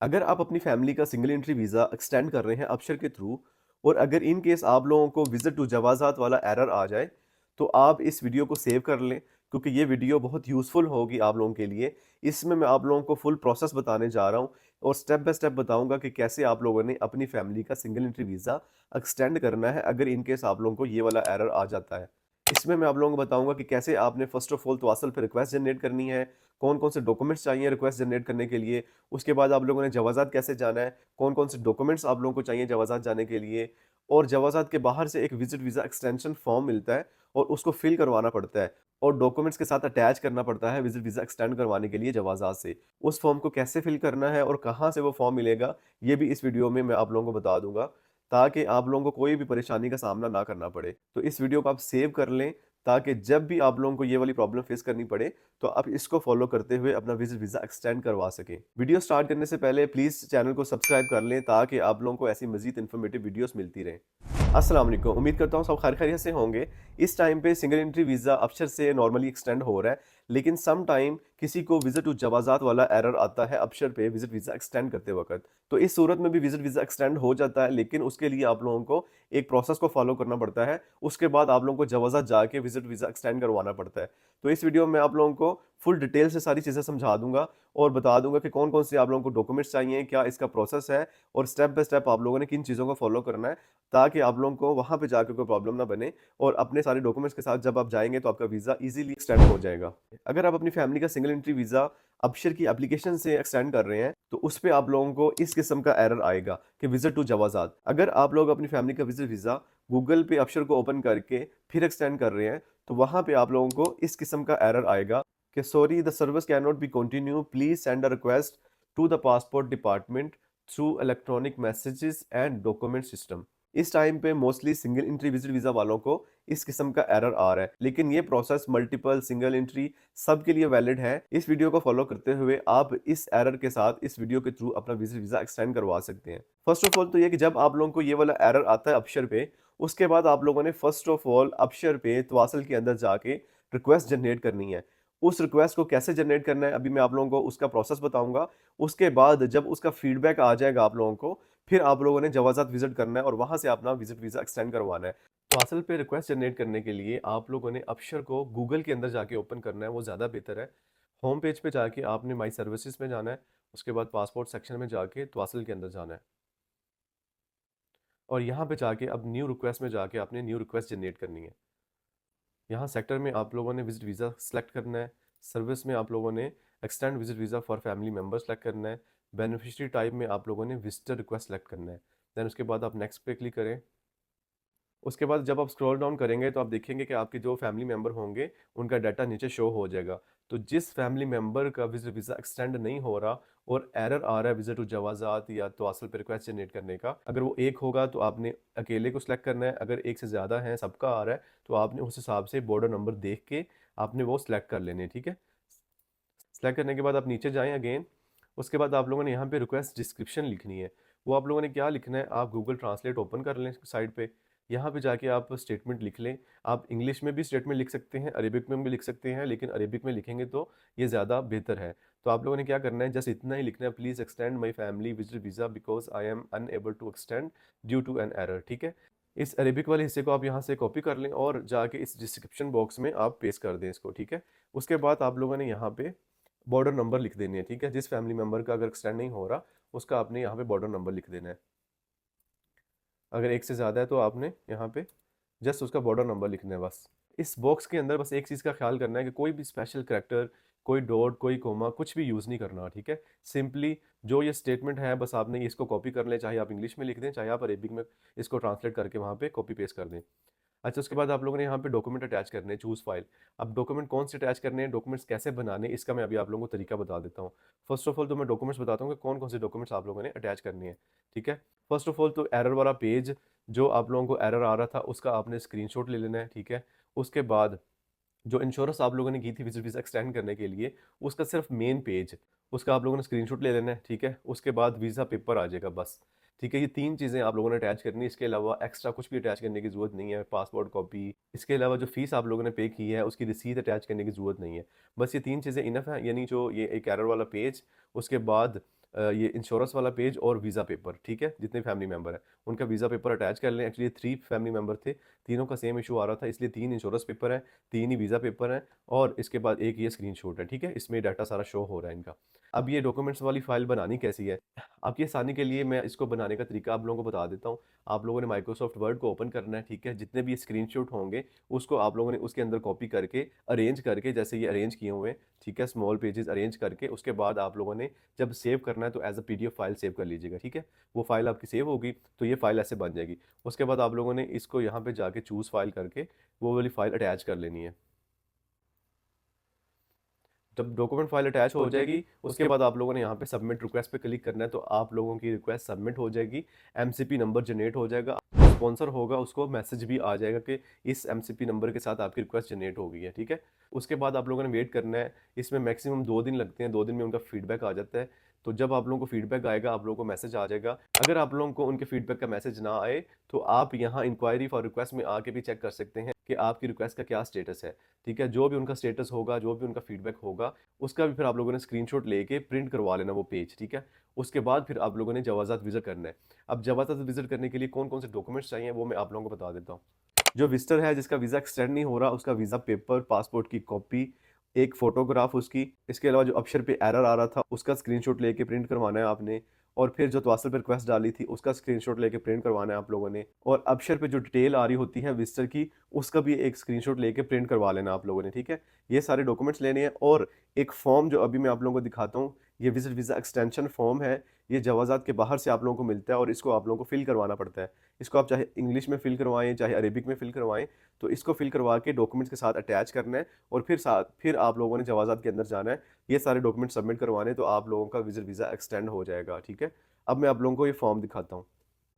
अगर आप अपनी फैमिली का सिंगल एंट्री वीज़ा एक्सटेंड कर रहे हैं अबशर के थ्रू और अगर इन केस आप लोगों को विज़िट टू जवाज़ात वाला एरर आ जाए, तो आप इस वीडियो को सेव कर लें क्योंकि ये वीडियो बहुत यूज़फुल होगी आप लोगों के लिए। इसमें मैं आप लोगों को फुल प्रोसेस बताने जा रहा हूँ और स्टेप बाय स्टेप बताऊँगा कि कैसे आप लोगों ने अपनी फैमिली का सिंगल एंट्री वीज़ा एक्सटेंड करना है अगर इन केस आप लोगों को ये वाला एरर आ जाता है। इसमें मैं आप लोगों को बताऊँगा कि कैसे आपने फ़र्स्ट ऑफ ऑल तवासल पे रिक्वेस्ट जनरेट करनी है, कौन-कौन से डॉक्यूमेंट्स चाहिए रिक्वेस्ट जनरेट करने के लिए, उसके बाद आप लोगों ने जवाज़ात कैसे जाना है, कौन-कौन से डॉक्यूमेंट्स आप लोगों को चाहिए जवाज़ात जाने के लिए और जवाज़ात के बाहर से एक विज़िट वीज़ा एक्सटेंशन फॉर्म मिलता है और उसको फिल करवाना पड़ता है और डॉक्यूमेंट्स के साथ अटैच करना पड़ता है विज़िट वीज़ा एक्सटेंड करवाने के लिए जवाज़ात से। उस फॉर्म को कैसे फिल करना है और कहाँ से वो फॉर्म मिलेगा, ये भी इस वीडियो में मैं आप लोगों को बता दूँगा, ताकि आप लोगों को कोई भी परेशानी का सामना ना करना पड़े। तो इस वीडियो को आप सेव कर लें, ताकि जब भी आप लोगों को ये वाली प्रॉब्लम फेस करनी पड़े, तो आप इसको फॉलो करते हुए अपना विज़िट वीज़ा एक्सटेंड करवा सकें। वीडियो स्टार्ट करने से पहले प्लीज़ चैनल को सब्सक्राइब कर लें ताकि आप लोगों को ऐसी मज़ीद इन्फॉर्मेटिव वीडियोस मिलती रहें। अस्सलाम वालेकुम, उम्मीद करता हूँ सब खैरियत से होंगे। इस टाइम पे सिंगल एंट्री वीज़ा अबशर से नॉर्मली एक्सटेंड हो रहा है, लेकिन सम टाइम किसी को विज़िट टू जवाज़ात वाला एरर आता है अबशर पे विज़िट वीज़ा एक्सटेंड करते वक़्त। तो इस सूरत में भी विज़िट वीज़ा एक्सटेंड हो जाता है, लेकिन उसके लिए आप लोगों को एक प्रोसेस को फॉलो करना पड़ता है। उसके बाद आप लोगों को जवाज़ात जाके विज़िट वीज़ा एक्सटेंड करवाना पड़ता है। तो इस वीडियो में आप लोगों को फुल डिटेल से सारी चीज़ें समझा दूँगा और बता दूँगा कि कौन-कौन से आप लोगों को डॉक्यूमेंट्स चाहिए, क्या इसका प्रोसेस है और स्टेप बाय स्टेप आप लोगों ने किन चीज़ों को फॉलो करना है, ताकि आप लोगों को वहाँ पे जाके कोई प्रॉब्लम ना बने और अपने सारे डॉक्यूमेंट्स के साथ जब आप जाएँगे तो आपका वीज़ा ईज़िली एक्सटेंड हो जाएगा। अगर आप अपनी फैमिली का सिंगल एंट्री वीज़ा अबशर की एप्लीकेशन से एक्सटेंड कर रहे हैं, तो उस पे आप लोगों को इस किस्म का एरर आएगा कि विज़िट टू जवाज़ात। अगर आप लोग अपनी फैमिली का विज़िट वीज़ा गूगल पे अबशर को ओपन करके फिर एक्सटेंड कर रहे हैं, तो वहाँ पे आप लोगों को इस किस्म का एरर आएगा कि sorry the service can not be continue, please send a request to the passport department through electronic messages and document system. इस टाइम पे mostly single entry visit visa वालों को इस किस्म का एरर आ रहा है, लेकिन ये प्रोसेस मल्टीपल सिंगल एंट्री सबके लिए वैलिड है। इस वीडियो को फॉलो करते हुए आप इस एरर के साथ इस वीडियो के थ्रू अपना विजिट वीज़ा एक्सटेंड करवा सकते हैं। फर्स्ट ऑफ ऑल तो ये कि जब आप लोगों को ये वाला एरर आता है अबशर पे, उसके बाद आप लोगों ने फर्स्ट ऑफ ऑल अबशर पे तवासल के अंदर जाके रिक्वेस्ट जनरेट करनी है। उस रिक्वेस्ट को कैसे जनरेट करना है, अभी मैं आप लोगों को उसका प्रोसेस बताऊँगा। उसके बाद जब उसका फीडबैक आ जाएगा आप लोगों को, फिर आप लोगों ने जवाज़ात विज़िट करना है और वहाँ से अपना विज़िट वीज़ा एक्सटेंड करवाना है। तो असल पे रिक्वेस्ट जनरेट करने के लिए आप लोगों ने अबशर को गूगल के अंदर जाके ओपन करना है, वो ज़्यादा बेहतर है। होम पेज पे जाके आपने माई सर्विसेज़ में जाना है, उसके बाद पासपोर्ट सेक्शन में जाके तवासल के अंदर जाना है और यहाँ पे जाके अब न्यू रिक्वेस्ट में जाके आपने न्यू रिक्वेस्ट जनरेट करनी है। यहाँ सेक्टर में आप लोगों ने विज़िट वीज़ा सेलेक्ट करना है, सर्विस में आप लोगों ने extend visit visa for family member select करना है, बेनिफिशियरी टाइप में आप लोगों ने विजिटर रिक्वेस्ट सेलेक्ट करना है। देन उसके बाद आप नेक्स्ट पे क्लिक करें। उसके बाद जब आप स्क्रॉल डाउन करेंगे तो आप देखेंगे कि आपके जो फैमिली मेंबर होंगे उनका डाटा नीचे शो हो जाएगा। तो जिस फैमिली मेंबर का विजिट वीज़ा एक्सटेंड नहीं हो रहा और एरर आ रहा है विजिट टू जवाज़ात या तवासल पे रिक्वेस्ट जनरेट करने का, अगर वो एक होगा तो आपने अकेले को सिलेक्ट करना है, अगर एक से ज़्यादा है सबका आ रहा है तो आपने उस हिसाब से बॉर्डर नंबर देख के आपने वो सिलेक्ट कर लेने, ठीक है। सेलेक्ट करने के बाद आप नीचे जाएँ अगेन, उसके बाद आप लोगों ने यहाँ पे रिक्वेस्ट डिस्क्रिप्शन लिखनी है। वो आप लोगों ने क्या लिखना है, आप गूगल ट्रांसलेट ओपन कर लें साइड पे, यहाँ पे जाके आप स्टेटमेंट लिख लें। आप इंग्लिश में भी स्टेटमेंट लिख सकते हैं, अरेबिक में भी लिख सकते हैं, लेकिन अरेबिक में लिखेंगे तो ये ज़्यादा बेहतर है। तो आप लोगों ने क्या करना है, जस्ट इतना ही लिखना है, please extend my family visit visa because I am unable to extend due to an error, ठीक है। इस अरेबिक वाले हिस्से को आप यहाँ से कॉपी कर लें और जाके इस डिस्क्रिप्शन बॉक्स में आप पेस्ट कर दें इसको, ठीक है। उसके बाद आप लोगों ने यहाँ पे बॉर्डर नंबर लिख देनी है, ठीक है। जिस फैमिली मेंबर का अगर एक्सटेंड नहीं हो रहा उसका आपने यहाँ पे बॉर्डर नंबर लिख देना है। अगर एक से ज़्यादा है तो आपने यहाँ पे जस्ट उसका बॉर्डर नंबर लिखना है बस। इस बॉक्स के अंदर बस एक चीज़ का ख्याल करना है कि कोई भी स्पेशल करैक्टर, कोई डॉट, कोई कोमा कुछ भी यूज़ नहीं करना, ठीक है। सिंपली जो ये स्टेटमेंट है बस आपने इसको कॉपी कर लें, चाहे आप इंग्लिश में लिख दें, चाहे आप अरेबिक में इसको ट्रांसलेट करके वहाँ पे कॉपी पेस्ट कर दें। अच्छा, उसके बाद आप लोगों ने यहाँ पे डॉक्यूमेंट अटैच करने हैं, चूज़ फाइल। अब डॉक्यूमेंट कौन से अटैच करने हैं, डॉक्यूमेंट्स कैसे बनाने हैं, इसका मैं अभी आप लोगों को तरीका बता देता हूँ। फर्स्ट ऑफ ऑल तो मैं डॉक्यूमेंट्स बताता हूँ कि कौन-कौन से डॉक्यूमेंट्स आप लोगों ने अटैच करने हैं, ठीक है। फर्स्ट ऑफ ऑल तो एरर वाला पेज जो आप लोगों को एरर आ रहा था उसका आपने स्क्रीनशॉट ले लेना है, ठीक है। उसके बाद जो इंश्योरेंस आप लोगों ने की थी विज़िट वीज़ा एक्सटेंड करने के लिए, उसका सिर्फ मेन पेज, उसका आप लोगों ने स्क्रीनशॉट ले लेना है, ठीक है। उसके बाद वीज़ा पेपर आ जाएगा बस, ठीक है। ये 3 चीज़ें आप लोगों ने अटैच करनी है, इसके अलावा एक्स्ट्रा कुछ भी अटैच करने की ज़रूरत नहीं है। पासपोर्ट कॉपी, इसके अलावा जो फ़ीस आप लोगों ने पे की है, उसकी रिसीट अटैच करने की ज़रूरत नहीं है। बस ये 3 चीज़ें इनफ है, यानी जो ये एक एरर वाला पेज, उसके बाद ये इंश्योरेंस वाला पेज और वीज़ा पेपर, ठीक है, जितने फैमिली मेम्बर हैं उनका वीज़ा पेपर अटैच कर लें। एक्चुअली 3 फैमिली मेम्बर थे, तीनों का सेम इशू आ रहा था, इसलिए 3 इंश्योरेंस पेपर हैं, 3 ही वीज़ा पेपर हैं और इसके बाद एक ये स्क्रीनशॉट है, ठीक है, इसमें डाटा सारा शो हो रहा है इनका। अब ये डॉक्यूमेंट्स वाली फ़ाइल बनानी कैसी है? आपकी आसानी के लिए मैं इसको बनाने का तरीका आप लोगों को बता देता हूँ। आप लोगों ने माइक्रोसॉफ्ट वर्ड को ओपन करना है, ठीक है, जितने भी स्क्रीनशॉट होंगे उसको आप लोगों ने उसके अंदर कॉपी करके अरेंज करके, जैसे ये अरेंज किए हुए हैं, ठीक है, स्मॉल पेजेस अरेंज करके उसके बाद आप लोगों ने जब सेव करना है तो as a PDF file save कर लीजिएगा, ठीक है। वो फाइल आपकी सेव होगी तो ये फाइल ऐसे बन जाएगी। उसके बाद आप लोगों ने इसको यहाँ पे जाके चूज़ फाइल करके वो वाली फाइल अटैच कर लेनी है। जब डॉक्यूमेंट फाइल अटैच हो जाएगी उसके बाद आप लोगों ने यहाँ पे सबमिट रिक्वेस्ट पे क्लिक करना है, तो आप लोगों की रिक्वेस्ट सबमिट हो जाएगी, एमसीपी नंबर जनरेट हो जाएगा, स्पॉन्सर होगा उसको मैसेज भी आ जाएगा कि इस एमसीपी नंबर के साथ आपकी रिक्वेस्ट जनरेट हो गई है, ठीक है। उसके बाद आप लोगों ने वेट करना है, इसमें मैक्सिमम 2 दिन लगते हैं, 2 दिन में उनका फीडबैक आ जाता है। तो जब आप लोगों को फीडबैक आएगा आप लोगों को मैसेज आ जाएगा। अगर आप लोगों को उनके फीडबैक का मैसेज ना आए तो आप यहाँ इंक्वायरी फॉर रिक्वेस्ट में आके भी चेक कर सकते हैं कि आपकी रिक्वेस्ट का क्या स्टेटस है, ठीक है। जो भी उनका स्टेटस होगा, जो भी उनका फीडबैक होगा, उसका भी फिर आप लोगों ने स्क्रीनशॉट लेके प्रिंट करवा लेना वो पेज, ठीक है। उसके बाद फिर आप लोगों ने जवाज़ात विज़िट करना है। अब जवाज़ात विज़िट करने के लिए कौन-कौन से डॉक्यूमेंट्स चाहिए वो मैं आप लोगों को बता देता हूँ। जो विज़िटर है जिसका वीज़ा एक्सटेंड नहीं हो रहा उसका वीज़ा पेपर, पासपोर्ट की कॉपी, एक फ़ोटोग्राफ उसकी, इसके अलावा जो अक्षर पे एरर आ रहा था उसका स्क्रीनशॉट लेके प्रिंट करवाना है आपने, और फिर जो तवासल पे रिक्वेस्ट डाली थी उसका स्क्रीनशॉट लेके प्रिंट करवाना है आप लोगों ने, और अक्षर पे जो डिटेल आ रही होती है विज़िटर की उसका भी एक स्क्रीनशॉट लेके प्रिंट करवा लेना आप लोगों ने, ठीक है। ये सारे डॉक्यूमेंट्स लेने हैं, और एक फॉर्म जो अभी मैं आप लोगों को दिखाता हूँ, ये विज़िट वीज़ा एक्सटेंशन फॉर्म है। ये जवाज़ात के बाहर से आप लोगों को मिलता है और इसको आप लोगों को फिल करवाना पड़ता है। इसको आप चाहे इंग्लिश में फिल करवाएं चाहे अरेबिक में फिल करवाएं, तो इसको फिल करवा के डॉक्यूमेंट्स के साथ अटैच करना है, और फिर आप लोगों ने जवाज़ात के अंदर जाना है, ये सारे डॉक्यूमेंट सबमिट करवाने, तो आप लोगों का विज़िट वीज़ा एक्सटेंड हो जाएगा, ठीक है। अब मैं आप लोगों को ये फॉर्म दिखाता हूँ।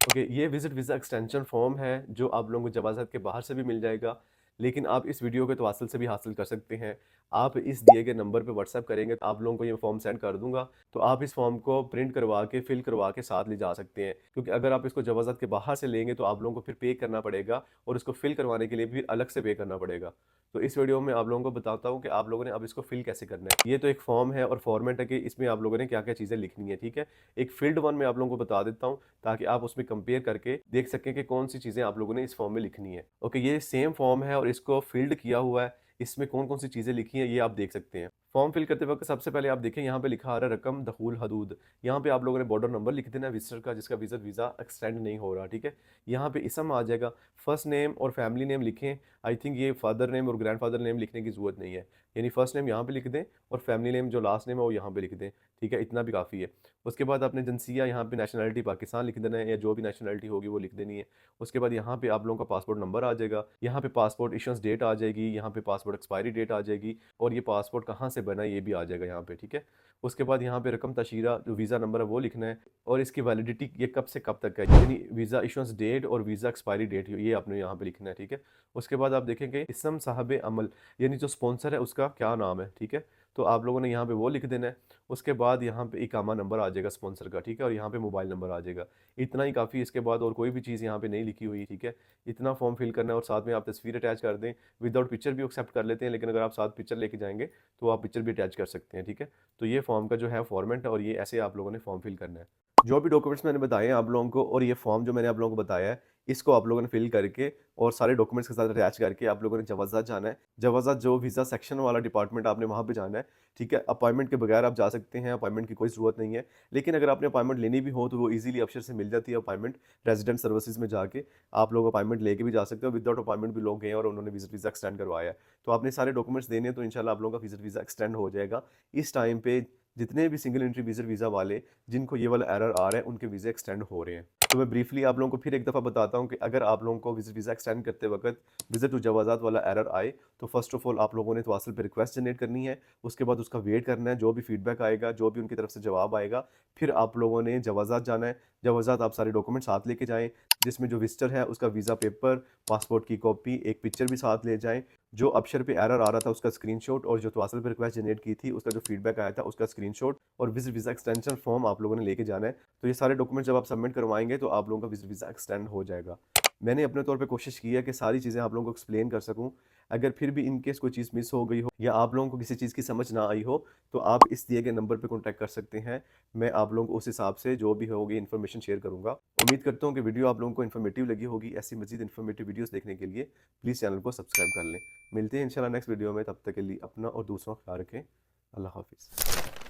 ओके, ये विज़िट वीज़ा एक्सटेंशन फॉर्म है जो आप लोगों को जवाज़ात के बाहर से भी मिल जाएगा, लेकिन आप इस वीडियो के तवासल से भी हासिल कर सकते हैं। आप इस दिए गए नंबर पे व्हाट्सएप करेंगे तो आप लोगों को ये फॉर्म सेंड कर दूंगा, तो आप इस फॉर्म को प्रिंट करवा के फिल करवा के साथ ले जा सकते हैं, क्योंकि अगर आप इसको जवाज़ात के बाहर से लेंगे तो आप लोगों को फिर पे करना पड़ेगा, और इसको फिल करवाने के लिए भी अलग से पे करना पड़ेगा। तो इस वीडियो में आप लोगों को बताता हूँ कि आप लोगों ने अब इसको फिल कैसे करना है। ये तो एक फॉर्म है और फॉर्मेट है कि इसमें आप लोगों ने क्या क्या चीज़ें लिखनी है, ठीक है। एक फील्ड वन में आप लोगों को बता देता हूँ ताकि आप उसमें कंपेयर करके देख सकें कि कौन सी चीज़ें आप लोगों ने इस फॉर्म में लिखनी है। ओके, ये सेम फॉर्म है और इसको फील्ड किया हुआ है, इसमें कौन कौन सी चीज़ें लिखी हैं ये आप देख सकते हैं। फॉर्म फिल करते वक्त सबसे पहले आप देखें यहाँ पे लिखा आ रहा है रकम दखूल हदूद। यहाँ पे आप लोगों ने बॉर्डर नंबर लिख देना है विजिटर का जिसका वीज़ा एक्सटेंड नहीं हो रहा, ठीक है। यहाँ पे इसम आ जाएगा, फर्स्ट नेम और फैमिली नेम लिखें। आई थिंक ये फादर नेम और ग्रैंडफादर नेम लिखने की ज़रूरत नहीं है, यानी फर्स्ट नेम यहाँ पे लिख दें और फैमिली नेम जो लास्ट नेम है वो यहाँ पे लिख दें, ठीक है, इतना भी काफ़ी है। उसके बाद आपने जिनसिया यहाँ पे नेशनलिटी पाकिस्तान लिख देना है, या जो भी नेशनलिटी होगी वो लिख देनी है। उसके बाद यहाँ पे आप लोगों का पासपोर्ट नंबर आ जाएगा, यहाँ पे पासपोर्ट इशंस डेट आ जाएगी, यहाँ पे पासपोर्ट एक्सपायरी डेट आ जाएगी, और ये पासपोर्ट कहाँ से बना है ये भी आ जाएगा यहाँ पे, ठीक है। उसके बाद यहाँ पे रकम तशीरा जो वीज़ा नंबर है वो लिखना है, और इसकी वैलिडिटी ये कब से कब तक है, यानी वीज़ा इशंस डेट और वीज़ा एक्सपायरी डेट ये आपने यहाँ पे लिखना है, ठीक है। उसके बाद आप देखेंगे इसम साहब अमल, यानी जो स्पॉन्सर है उसका क्या नाम है, ठीक है, तो आप लोगों ने यहाँ पे वो लिख देना है। उसके बाद यहाँ पे इकामा नंबर आ जाएगा स्पॉन्सर का, ठीक है, और यहाँ पे मोबाइल नंबर आ जाएगा। इतना ही काफ़ी, इसके बाद और कोई भी चीज़ यहाँ पे नहीं लिखी हुई, ठीक है। इतना फॉर्म फिल करना है, और साथ में आप तस्वीर अटैच कर दें, विदाउट पिक्चर भी एक्सेप्ट कर लेते हैं, लेकिन अगर आप साथ पिक्चर लेके जाएंगे तो आप पिक्चर भी अटैच कर सकते हैं, ठीक है। तो ये फॉर्म का जो है फॉर्मेट है, और ये ऐसे आप लोगों ने फॉर्म फिल करना है। जो भी डॉक्यूमेंट्स मैंने बताए हैं आप लोगों को, और ये फॉर्म जो मैंने आप लोगों को बताया है, इसको आप लोगों ने फिल करके और सारे डॉक्यूमेंट्स के साथ अटैच करके आप लोगों ने जवाज़ात जाना है। जवाज़ात जो वीज़ा सेक्शन वाला डिपार्टमेंट आपने वहाँ पे जाना है, ठीक है। अपॉइंटमेंट के बगैर आप जा सकते हैं, अपॉइंटमेंट की कोई ज़रूरत नहीं है, लेकिन अगर आपने अपॉइंटमेंट लेनी भी हो तो वो ईज़िली अफसर से मिल जाती है अपॉइंटमेंट। रेजिडेंट सर्विसेज में जाके आप लोग अपॉइंटमेंट लेके भी जा सकते हो, विदाउट अपॉइंटमेंट भी लोग गए और उन्होंने विज़िट वीज़ा एक्सटेंड करवाया है। तो आपने सारे डॉक्यूमेंट्स देने हैं तो इंशाल्लाह आप लोगों का विज़िट वीज़ा एक्सटेंड हो जाएगा। इस टाइम पे जितने भी सिंगल एंट्री विज़िट वीज़ा वाले जिनको ये वाला एरर आ रहा है उनके वीज़े एक्सटेंड हो रहे हैं। तो मैं ब्रीफली आप लोगों को फिर एक दफ़ा बताता हूँ कि अगर आप लोगों को विज़िट वीज़ा एक्सटेंड करते वक्त विज़िट टू जवाज़ात वाला एरर आए तो फर्स्ट ऑफ ऑल आप लोगों ने तवासल पे रिक्वेस्ट जनरेट करनी है। उसके बाद उसका वेट करना है, जो भी फीडबैक आएगा, जो भी उनकी तरफ से जवाब आएगा, फिर आप लोगों ने जवाज़ात जाना है। जवाज़ात आप सारे डॉक्यूमेंट साथ लेके जाएँ, जिसमें जो विजिटर है उसका वीज़ा पेपर, पासपोर्ट की कॉपी, एक पिक्चर भी साथ ले जाएँ। जो अक्षर पे एरर आ रहा था उसका स्क्रीनशॉट, और जो तवासल पे रिक्वेस्ट जनरेट की थी उसका जो फीडबैक आया था उसका स्क्रीनशॉट, और विज़िट वीज़ा एक्सटेंशन फॉर्म आप लोगों ने लेके जाना है। तो ये सारे डॉक्यूमेंट जब आप सबमिट करवाएंगे तो आप लोगों का विज़िट वीज़ा एक्सटेंड हो जाएगा। मैंने अपने तौर पे कोशिश की है कि सारी चीज़ें आप लोगों को एक्सप्लेन कर सकूं। अगर फिर भी इन केस कोई चीज़ मिस हो गई हो या आप लोगों को किसी चीज़ की समझ ना आई हो, तो आप इस दिए गए नंबर पे कॉन्टैक्ट कर सकते हैं। मैं आप लोगों को उस हिसाब से जो भी होगी इन्फॉर्मेशन शेयर करूँगा। उम्मीद करता हूँ कि वीडियो आप लोगों को इन्फॉर्मेटिव लगी होगी। ऐसी मज़ीद इन्फॉर्मेटिव वीडियोज़ देखने के लिए प्लीज़ चैनल को सब्सक्राइब कर लें। मिलते हैं इंशाल्लाह नेक्स्ट वीडियो में, तब तक के लिए अपना और दूसरों का ख्याल रखें। अल्लाह हाफ़िज़।